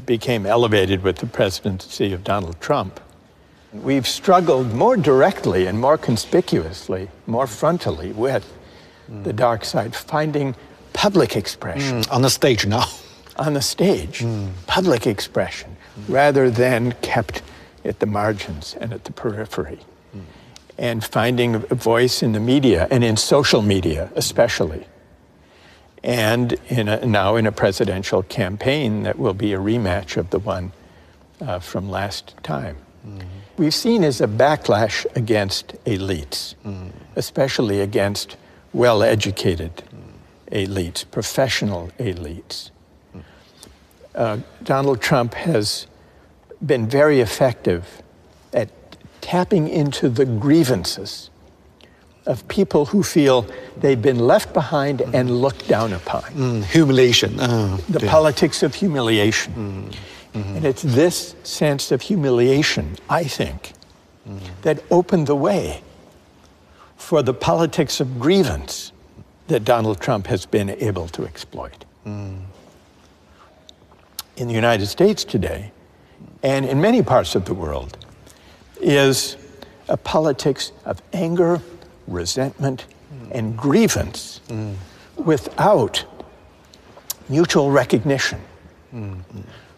became elevated with the presidency of Donald Trump. We've struggled more directly and more conspicuously, more frontally with the dark side, finding public expression. On the stage now. On the stage, public expression, rather than kept at the margins and at the periphery. And finding a voice in the media, and in social media especially. And now in a presidential campaign that will be a rematch of the one from last time. We've seen as a backlash against elites, especially against well-educated elites, professional elites. Donald Trump has been very effective at tapping into the grievances of people who feel they've been left behind and looked down upon. Humiliation. The politics of humiliation. And it's this sense of humiliation, I think, that opened the way for the politics of grievance that Donald Trump has been able to exploit. In the United States today, and in many parts of the world, is a politics of anger, resentment, and grievance without mutual recognition,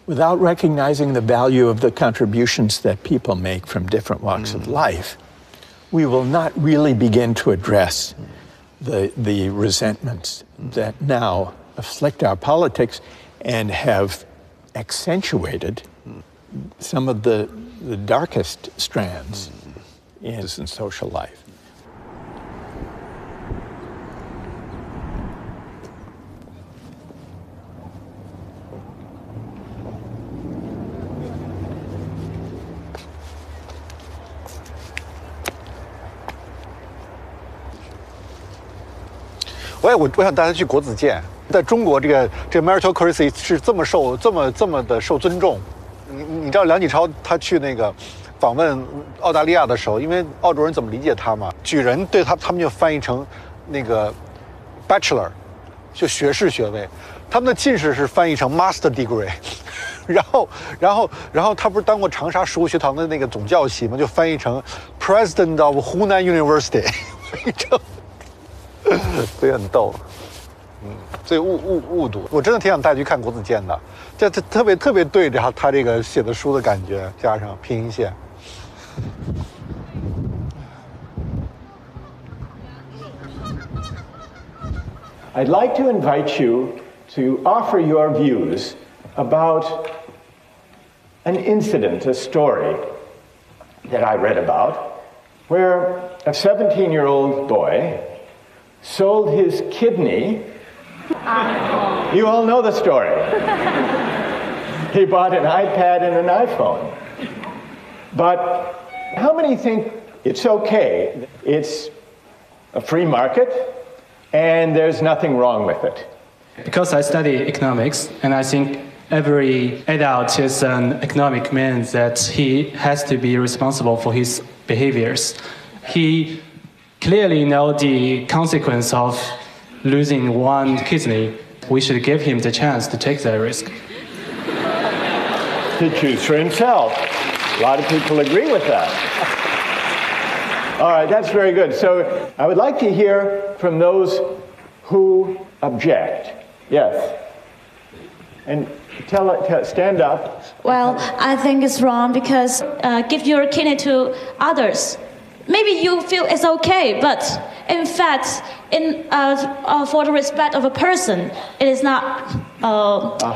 without recognizing the value of the contributions that people make from different walks of life. We will not really begin to address the resentments that now afflict our politics and have accentuated some of the darkest strands in social life.我想大家去国子监，在中国这个 meritocracy 是这么的受尊重。你知道梁启超他去那个访问澳大利亚的时候，因为澳洲人怎么理解他嘛？举人对他们就翻译成那个 bachelor， 就学士学位，他们的进士是翻译成 master degree， 然后他不是当过长沙实物学堂的那个总教习嘛，就翻译成 president of 湖南 University， 所以很逗。所以误读，我真的挺想带你去看国子监的，这特别对着他这个写的书的感觉，加上拼音线。I'd like to invite you to offer your views about an incident, a story that I read about, where a 17-year-old boy sold his kidney. You all know the story. He bought an iPad and an iPhone. But how many think it's okay? It's a free market and there's nothing wrong with it? Because I study economics, and I think every adult is an economic man that he has to be responsible for his behaviors. He clearly knows the consequence of losing one kidney. We should give him the chance to take that risk. To choose for himself. A lot of people agree with that. All right, that's very good. So I would like to hear from those who object. Yes. And stand up. Well, I think it's wrong because give your kidney to others. Maybe you feel it's okay, but in fact, for the respect of a person, it is not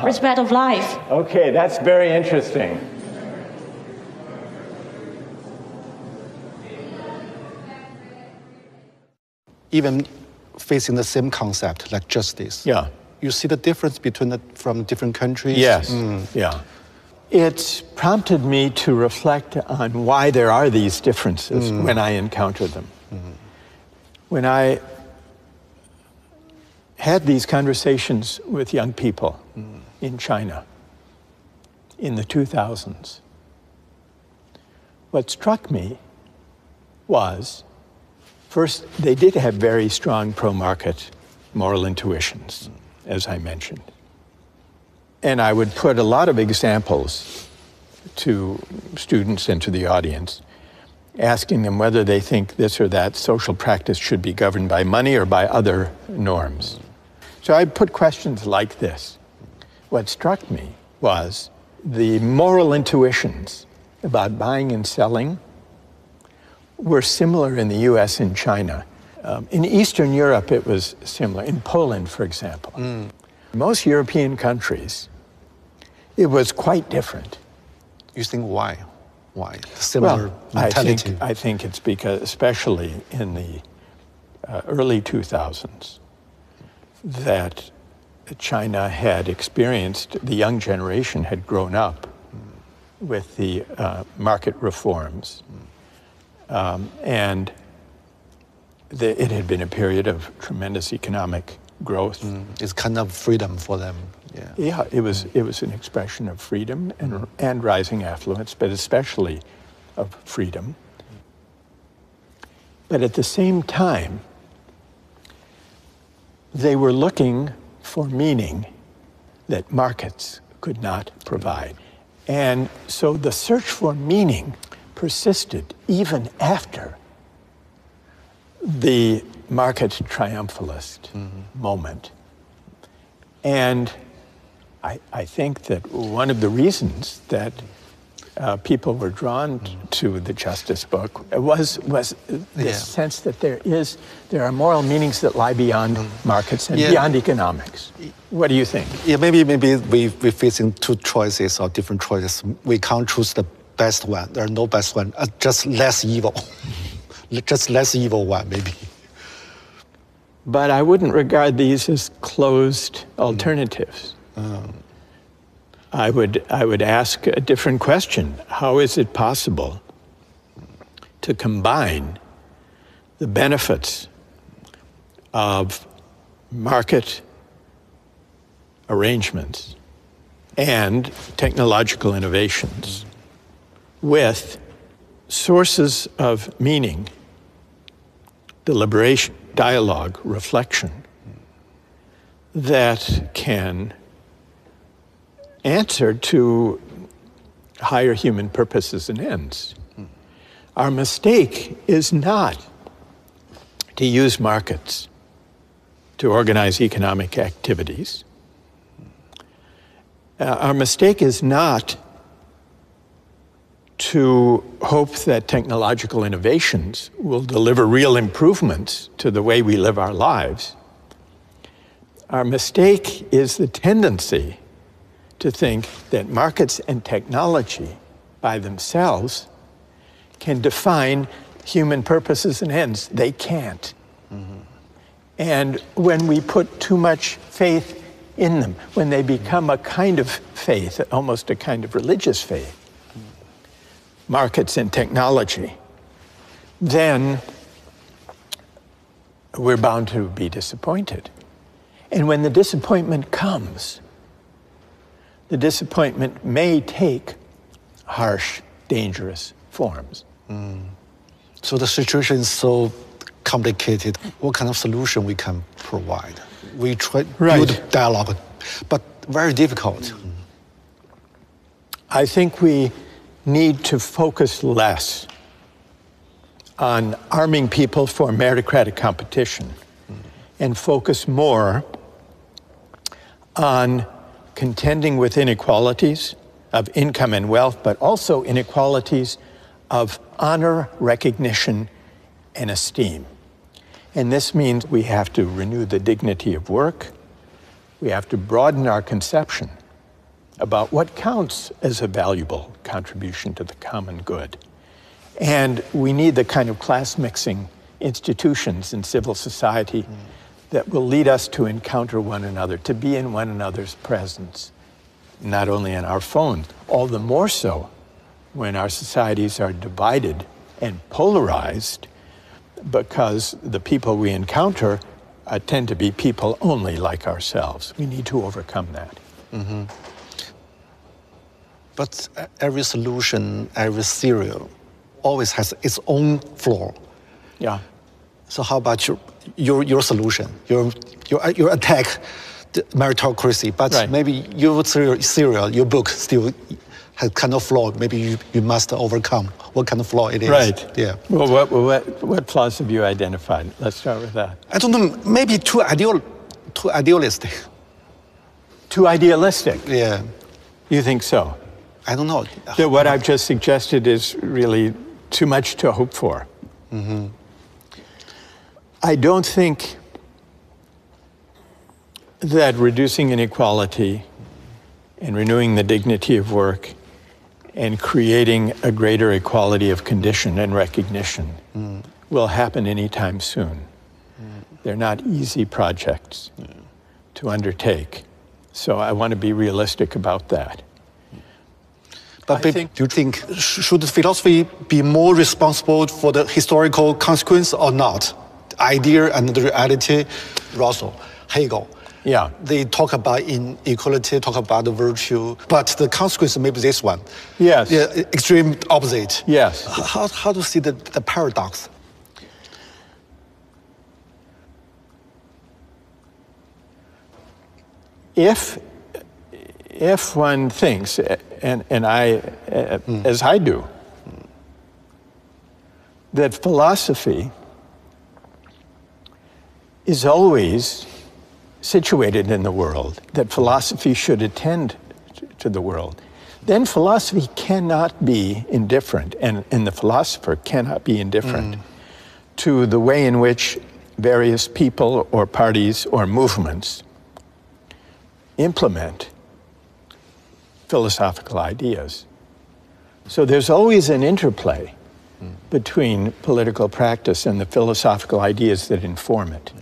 respect of life. Okay, that's very interesting. Even facing the same concept like justice. Yeah. You see the difference from different countries? Yes, yeah. It's prompted me to reflect on why there are these differences when I encounter them. When I had these conversations with young people in China in the 2000s, what struck me was, first, they did have very strong pro-market moral intuitions, as I mentioned. And I would put a lot of examples to students and to the audience, asking them whether they think this or that social practice should be governed by money or by other norms. So I put questions like this. What struck me was the moral intuitions about buying and selling were similar in the US and China. In Eastern Europe, it was similar. In Poland, for example. Most European countries, it was quite different. You think why? Why? Similar mentality? I think it's because, especially in the early 2000s, that China had experienced, the young generation had grown up with the market reforms. And it had been a period of tremendous economic growth. It's kind of freedom for them. Yeah, it was an expression of freedom and rising affluence, but especially of freedom. But at the same time, they were looking for meaning that markets could not provide. And so the search for meaning persisted even after the market triumphalist moment. And I think that one of the reasons that people were drawn to the Justice book was this sense that there are moral meanings that lie beyond markets and beyond economics. What do you think? Yeah, maybe we're facing two choices or different choices. We can't choose the best one. There are no best one. Just less evil. Just less evil one, maybe. But I wouldn't regard these as closed alternatives. I would ask a different question. How is it possible to combine the benefits of market arrangements and technological innovations with sources of meaning, deliberation, dialogue, reflection that can answer to higher human purposes and ends? Our mistake is not to use markets to organize economic activities. Our mistake is not to hope that technological innovations will deliver real improvements to the way we live our lives. Our mistake is the tendency to think that markets and technology by themselves can define human purposes and ends. They can't. And when we put too much faith in them, when they become a kind of faith, almost a kind of religious faith, markets and technology, then we're bound to be disappointed. And when the disappointment comes, the disappointment may take harsh, dangerous forms. So the situation is so complicated. What kind of solution we can provide? We try to build dialogue, but very difficult. I think we need to focus less on arming people for meritocratic competition and focus more on contending with inequalities of income and wealth, but also inequalities of honor, recognition, and esteem. And this means we have to renew the dignity of work. We have to broaden our conception about what counts as a valuable contribution to the common good. And we need the kind of class-mixing institutions in civil society that will lead us to encounter one another, to be in one another's presence, not only on our phones, all the more so when our societies are divided and polarized, because the people we encounter tend to be people only like ourselves. We need to overcome that. But every solution, every theory always has its own flaw. Yeah. So how about your solution, your attack the meritocracy, but Right. maybe your theory, your book still has kind of flaw. Maybe you must overcome what kind of flaw it is. Right. Yeah. Well, what flaws have you identified? Let's start with that. I don't know. Maybe too idealistic. Too idealistic. Yeah. You think so? I don't know. That what I've just suggested is really too much to hope for. I don't think that reducing inequality and renewing the dignity of work and creating a greater equality of condition and recognition will happen anytime soon. They're not easy projects to undertake. So I want to be realistic about that. But do you think, should philosophy be more responsible for the historical consequence or not? The idea and the reality, Russell, Hegel. Yeah. They talk about inequality, talk about the virtue, but the consequence may be this one. Yes. Yeah, extreme opposite. Yes. How to see the paradox? If one thinks, and I, as I do, that philosophy is always situated in the world, that philosophy should attend to the world, then philosophy cannot be indifferent, and the philosopher cannot be indifferent to the way in which various people or parties or movements implement philosophical ideas. So there's always an interplay between political practice and the philosophical ideas that inform it.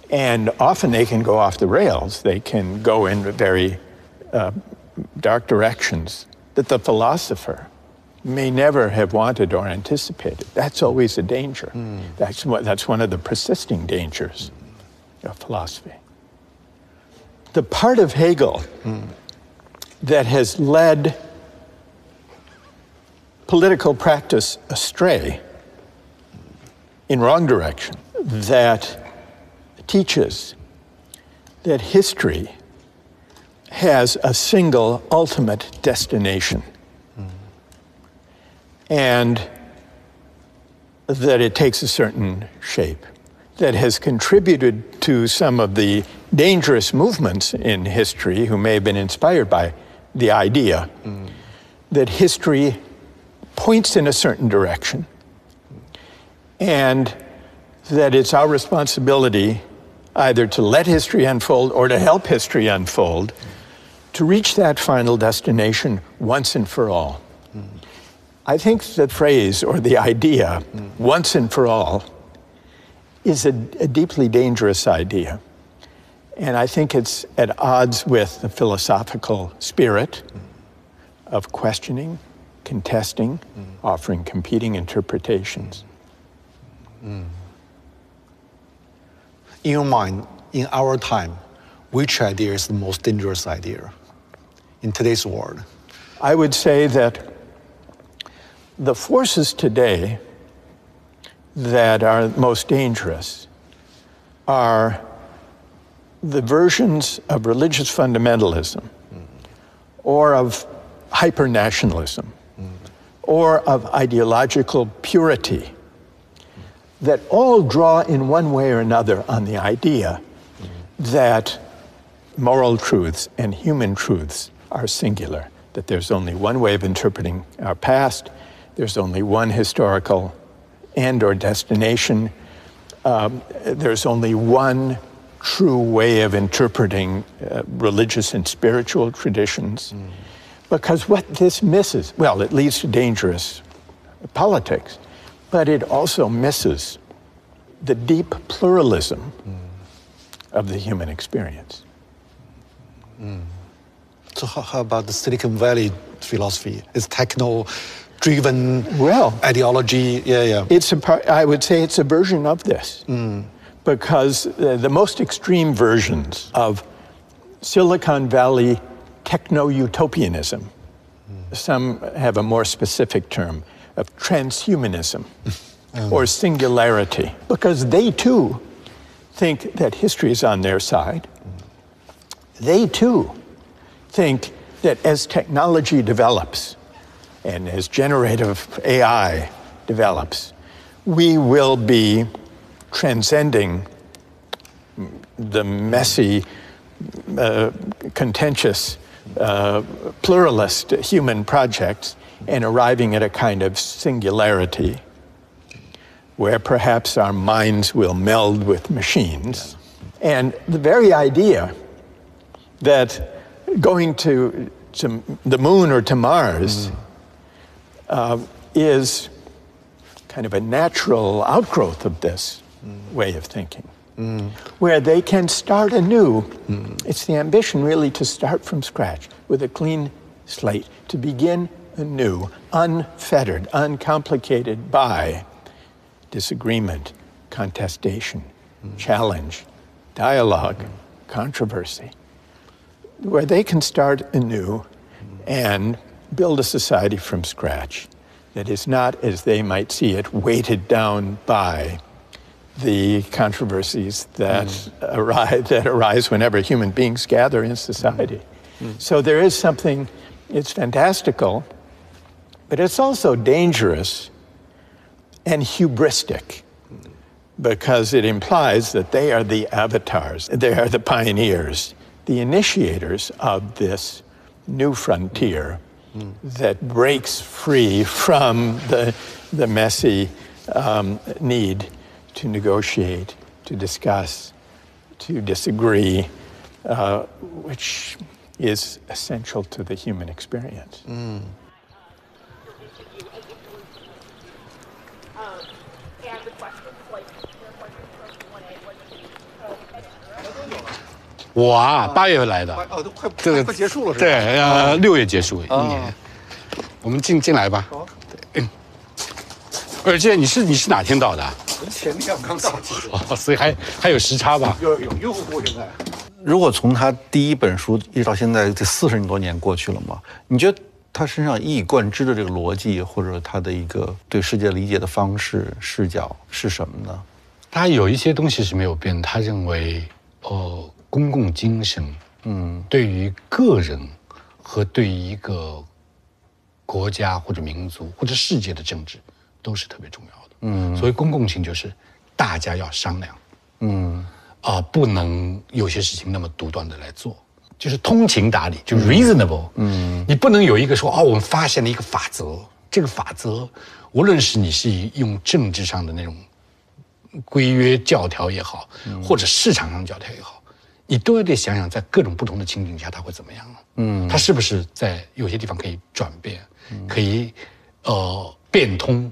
And often they can go off the rails. They can go in very dark directions that the philosopher may never have wanted or anticipated. That's always a danger. That's one of the persisting dangers of philosophy. The part of Hegel that has led political practice astray in wrong direction, that teaches that history has a single ultimate destination, and that it takes a certain shape, that has contributed to some of the dangerous movements in history who may have been inspired by the idea that history points in a certain direction, and that it's our responsibility either to let history unfold or to help history unfold to reach that final destination once and for all. I think the phrase or the idea, once and for all, is a deeply dangerous idea. And I think it's at odds with the philosophical spirit of questioning, contesting, offering competing interpretations. In your mind, in our time, which idea is the most dangerous idea in today's world? I would say that the forces today that are most dangerous are the versions of religious fundamentalism or of hyper-nationalism or of ideological purity that all draw in one way or another on the idea that moral truths and human truths are singular, that there's only one way of interpreting our past, there's only one historical end or destination, there's only one true way of interpreting religious and spiritual traditions. Because what this misses, well, it leads to dangerous politics, but it also misses the deep pluralism of the human experience. So how about the Silicon Valley philosophy? It's techno-driven ideology. It's I would say it's a version of this. Because the most extreme versions of Silicon Valley techno-utopianism, some have a more specific term of transhumanism or singularity, because they too think that history is on their side they too think that as technology develops and as generative AI develops, we will be transcending the messy, contentious, pluralist human projects and arriving at a kind of singularity where perhaps our minds will meld with machines. And the very idea that going to the moon or to Mars is kind of a natural outgrowth of this way of thinking, where they can start anew. It's the ambition really to start from scratch with a clean slate, to begin anew, unfettered, uncomplicated by disagreement, contestation, challenge, dialogue, controversy, where they can start anew and build a society from scratch that is not, as they might see it, weighted down by the controversies that arise whenever human beings gather in society. So there is something, it's fantastical, but it's also dangerous and hubristic, because it implies that they are the avatars, they are the pioneers, the initiators of this new frontier that breaks free from the messy need to negotiate, to discuss, to disagree, which is essential to the human experience.我啊，8月来的，哦，都快这个快结束了是吧？对，6月结束1年。我们进来吧。而且你是哪天到的？前天刚到。哦，所以还有时差吧？有用户现在。如果从他第一本书一直到现在，这40多年过去了嘛，你觉得他身上一以贯之的这个逻辑，或者他的一个对世界理解的方式、视角是什么呢？他有一些东西是没有变，他认为公共精神，对于个人和对于一个国家或者民族或者世界的政治都是特别重要的。所以公共性就是大家要商量，不能有些事情那么独断的来做，就是通情达理，就 reasonable。你不能有一个说我们发现了一个法则，这个法则无论是你是用政治上的那种规约教条也好，或者市场上教条也好，你都要得想想，在各种不同的情景下，它会怎么样？它是不是在有些地方可以转变，可以变通？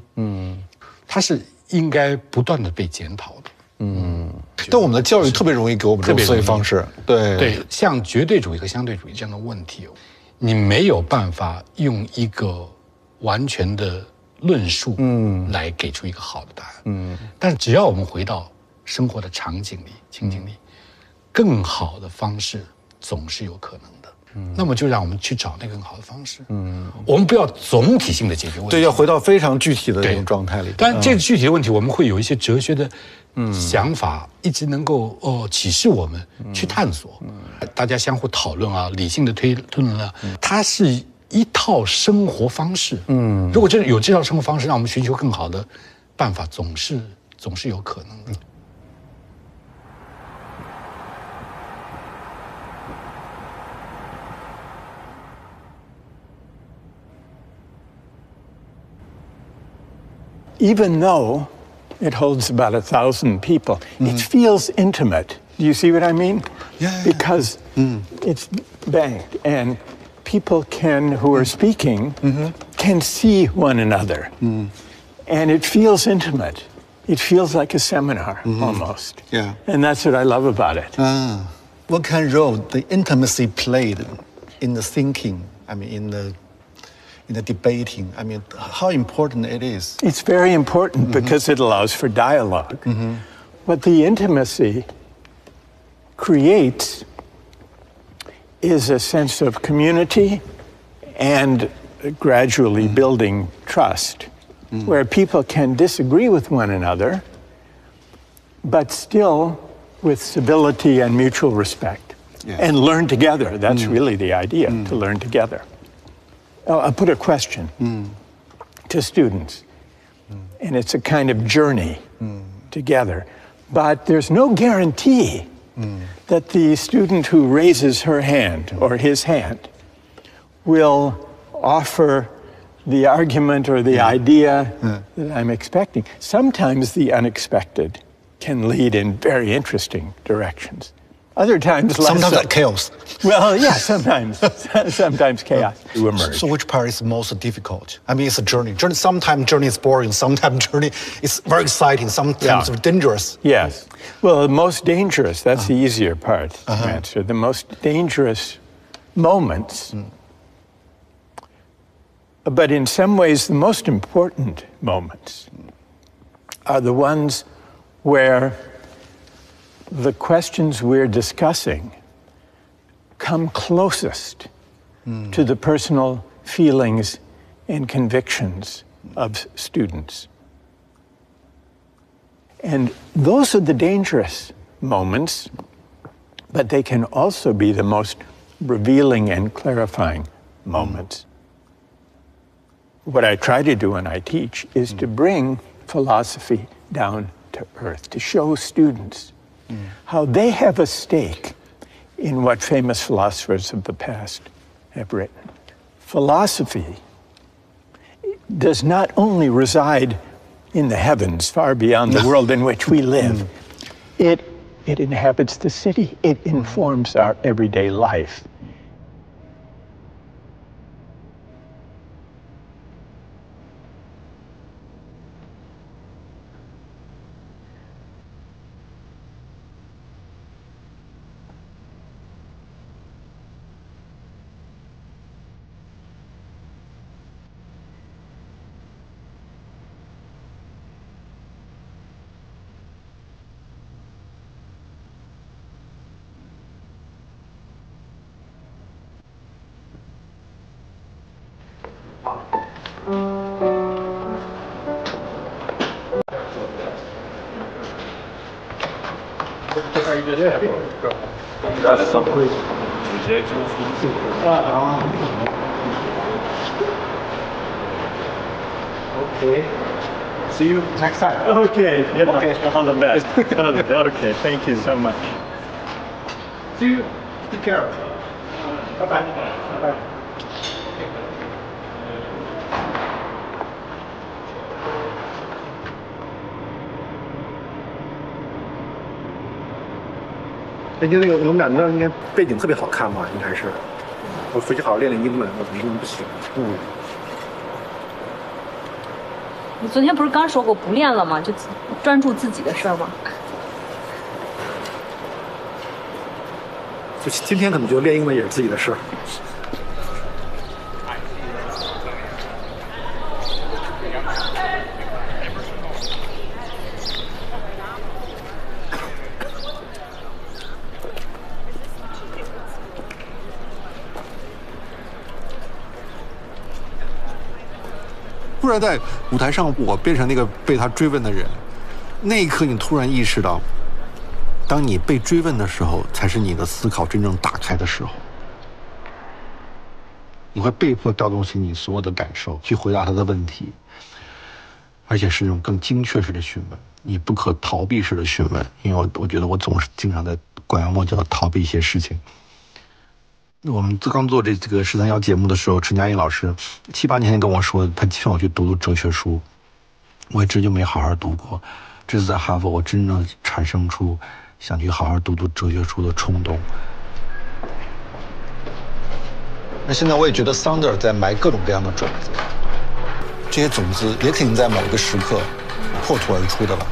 它是应该不断的被检讨的。但我们的教育特别容易给我们这种思维方式。对，像绝对主义和相对主义这样的问题，你没有办法用一个完全的论述来给出一个好的答案。但是只要我们回到生活的场景里、情景里，更好的方式总是有可能的。那么就让我们去找那个更好的方式。我们不要总体性的解决问题，对，要回到非常具体的那种状态里。当然，这个具体的问题，我们会有一些哲学的想法，一直能够启示我们去探索。大家相互讨论啊，理性的推论啊，它是一套生活方式。如果真的有这套生活方式，让我们寻求更好的办法，总是有可能的。Even though it holds about 1,000 people, it feels intimate. Do you see what I mean? Yeah. Because it's banked, and people who are speaking can see one another. And it feels intimate. It feels like a seminar almost. Yeah. And that's what I love about it. What kind of role the intimacy played in the thinking? I mean, in the debating, I mean, how important it is. It's very important because it allows for dialogue. What the intimacy creates is a sense of community and gradually building trust, where people can disagree with one another, but still with civility and mutual respect. and learn together. That's really the idea, to learn together. I'll put a question to students, and it's a kind of journey together. But there's no guarantee that the student who raises her hand or his hand will offer the argument or the idea that I'm expecting. Sometimes the unexpected can lead in very interesting directions. Other times, less sometimes so. like chaos. Well, yeah, sometimes chaos to emerge. So which part is most difficult? I mean, it's a journey. Sometimes journey is boring. Sometimes journey is very exciting. Sometimes dangerous. Yes. Well, the most dangerous, that's the easier part to answer. The most dangerous moments, but in some ways the most important moments, are the ones where the questions we're discussing come closest to the personal feelings and convictions of students. And those are the dangerous moments, but they can also be the most revealing and clarifying moments. What I try to do when I teach is to bring philosophy down to earth, to show students how they have a stake in what famous philosophers of the past have written. Philosophy does not only reside in the heavens, far beyond the world in which we live. It inhabits the city. It informs our everyday life. Okay. See you next time. Okay. Okay. All the best. Okay. Thank you so much. See you. Take care. Bye-bye. Bye-bye. 人家那个我们俩那应该背景特别好看嘛，应该是。我回去好好练练英文，我英文不行。你昨天不是刚说过不练了吗？就专注自己的事儿吗？就今天可能觉得练英文也是自己的事儿。突然在舞台上，我变成那个被他追问的人，那一刻你突然意识到，当你被追问的时候，才是你的思考真正打开的时候。你会被迫调动起你所有的感受去回答他的问题，而且是那种更精确式的询问，你不可逃避式的询问。因为我觉得我总是经常在拐弯抹角逃避一些事情。我们刚做这个13邀节目的时候，陈嘉映老师7、8年前跟我说，他劝我去读哲学书，我一直就没好好读过。这次在哈佛，我真正产生出想去好好读哲学书的冲动。那现在我也觉得桑德尔在埋各种各样的种子，这些种子也肯定在某一个时刻破土而出的了。